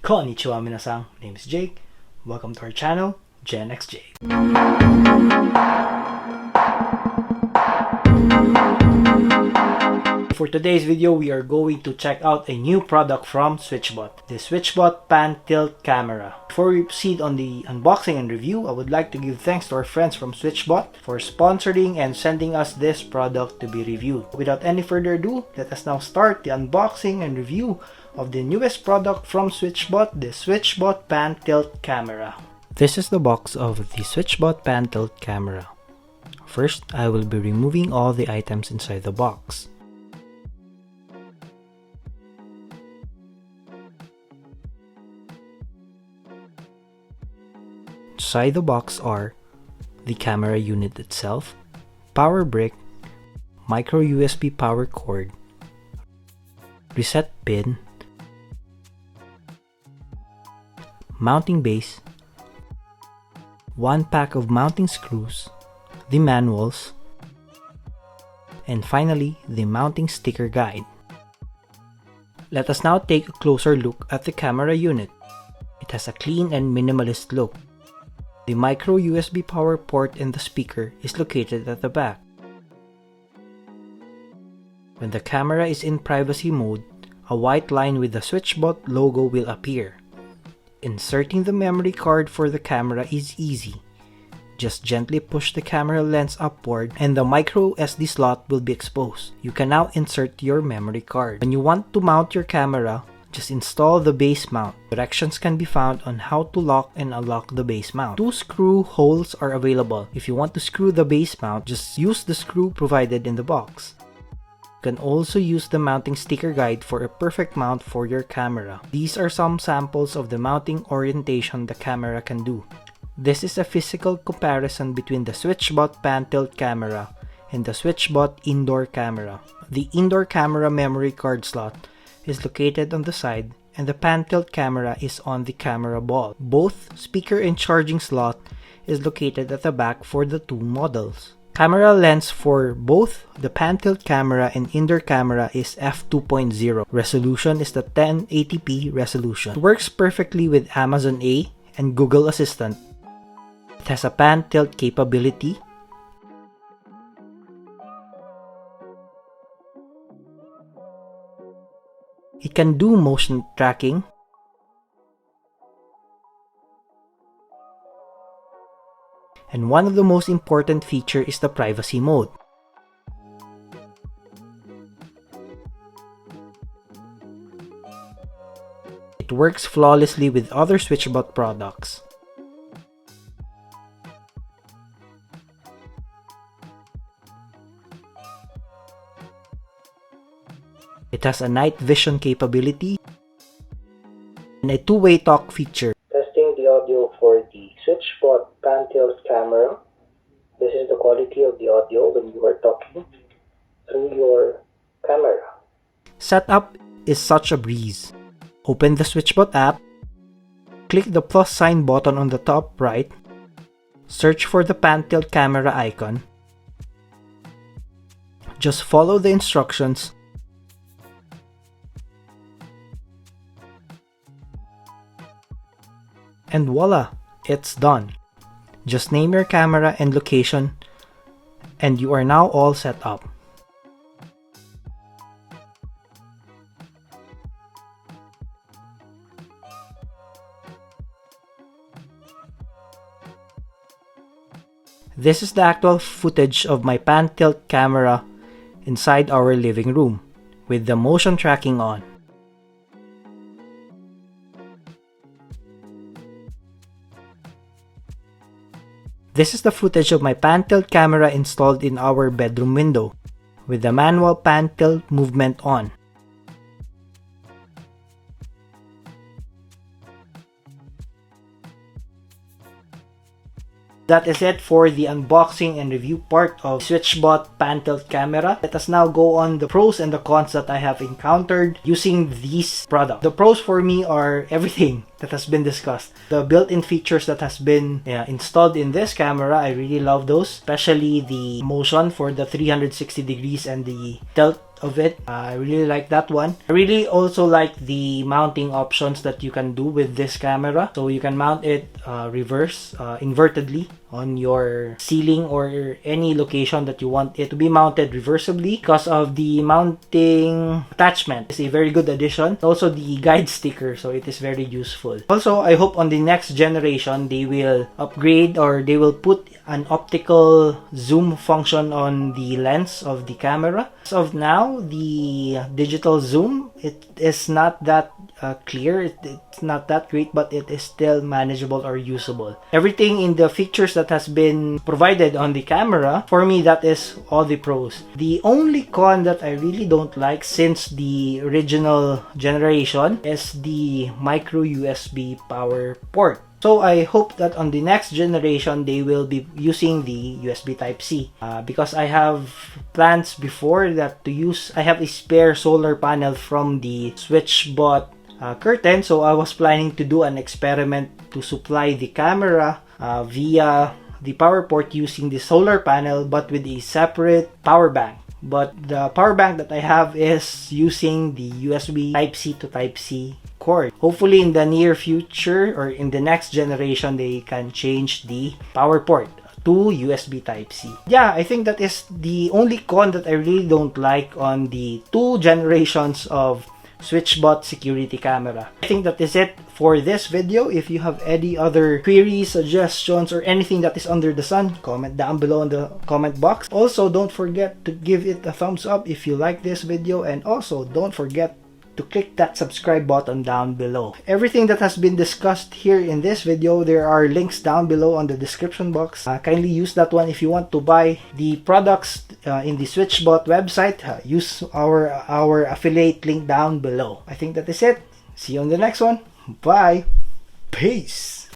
Konnichiwa minasan, my name is Jake. Welcome to our channel, Gen XJ. For today's video, we are going to check out a new product from SwitchBot, the SwitchBot Pan Tilt Camera. Before we proceed on the unboxing and review, I would like to give thanks to our friends from SwitchBot for sponsoring and sending us this product to be reviewed. Without any further ado, let us now start the unboxing and review of the newest product from SwitchBot, the SwitchBot Pan Tilt Camera. This is the box of the SwitchBot Pan Tilt Camera. First, I will be removing all the items inside the box. Inside the box are the camera unit itself, power brick, micro USB power cord, reset pin, mounting base, one pack of mounting screws, the manuals, and finally the mounting sticker guide. Let us now take a closer look at the camera unit. It has a clean and minimalist look. The micro USB power port and the speaker is located at the back. When the camera is in privacy mode, a white line with the SwitchBot logo will appear. Inserting the memory card for the camera is easy. Just gently push the camera lens upward and the micro SD slot will be exposed. You can now insert your memory card. When you want to mount your camera, just install the base mount. Directions can be found on how to lock and unlock the base mount. 2 screw holes are available. If you want to screw the base mount, just use the screw provided in the box. You can also use the mounting sticker guide for a perfect mount for your camera. These are some samples of the mounting orientation the camera can do. This is a physical comparison between the SwitchBot Pan Tilt Camera and the SwitchBot Indoor Camera. The indoor camera memory card slot is located on the side and the Pan Tilt Camera is on the camera ball. Both speaker and charging slot is located at the back for the two models. Camera lens for both the Pan Tilt Camera and Indoor Camera is f2.0. Resolution is the 1080p resolution. It works perfectly with Amazon A and Google Assistant. It has a pan tilt capability. It can do motion tracking. And one of the most important features is the privacy mode. It works flawlessly with other SwitchBot products. It has a night vision capability and a two-way talk feature. Testing the audio for the SwitchBot Pan Tilt Camera. This is the quality of the audio when you are talking through your camera. Setup is such a breeze. Open the SwitchBot app, click the plus sign button on the top right, search for the Pan Tilt Camera icon. Just follow the instructions. And voila, it's done. Just name your camera and location and you are now all set up. This is the actual footage of my Pan Tilt Camera inside our living room with the motion tracking on. This is the footage of my Pan Tilt Camera installed in our bedroom window with the manual pan tilt movement on. That is it for the unboxing and review part of SwitchBot Pan Tilt Camera. Let us now go on the pros and the cons that I have encountered using these products. The pros for me are everything that has been discussed. The built-in features that has been installed in this camera, I really love those. Especially the motion for the 360 degrees and the tilt of it. I really like that one. I really also like the mounting options that you can do with this camera. So you can mount it reverse, invertedly on your ceiling or any location that you want it to be mounted reversibly. Because of the mounting attachment, it's a very good addition. Also the guide sticker, so it is very useful. Also, I hope on the next generation they will upgrade, or they will put an optical zoom function on the lens of the camera. As of now, the digital zoom, it is not that clear, it's not that great, but it is still manageable or usable. Everything in the features that has been provided on the camera, for me, that is all the pros. The only con that I really don't like since the original generation is the micro USB power port. So I hope that on the next generation they will be using the USB Type-C, because I have plans before that to use. I have a spare solar panel from the SwitchBot curtain, so I was planning to do an experiment to supply the camera via the power port using the solar panel, but with a separate power bank. But the power bank that I have is using the USB Type-C to Type-C cord. Hopefully in the near future or in the next generation they can change the power port to USB Type-C. Yeah, I think that is the only con that I really don't like on the 2 generations of SwitchBot security camera. I think that is it for this video. If you have any other queries, suggestions, or anything that is under the sun, comment down below in the comment box. Also, don't forget to give it a thumbs up if you like this video, and also don't forget to click that subscribe button down below. Everything that has been discussed here in this video, there are links down below on the description box. Kindly use that one if you want to buy the products in the SwitchBot website. Use our affiliate link down below. I think that is it. See you on the next one. Bye. Peace.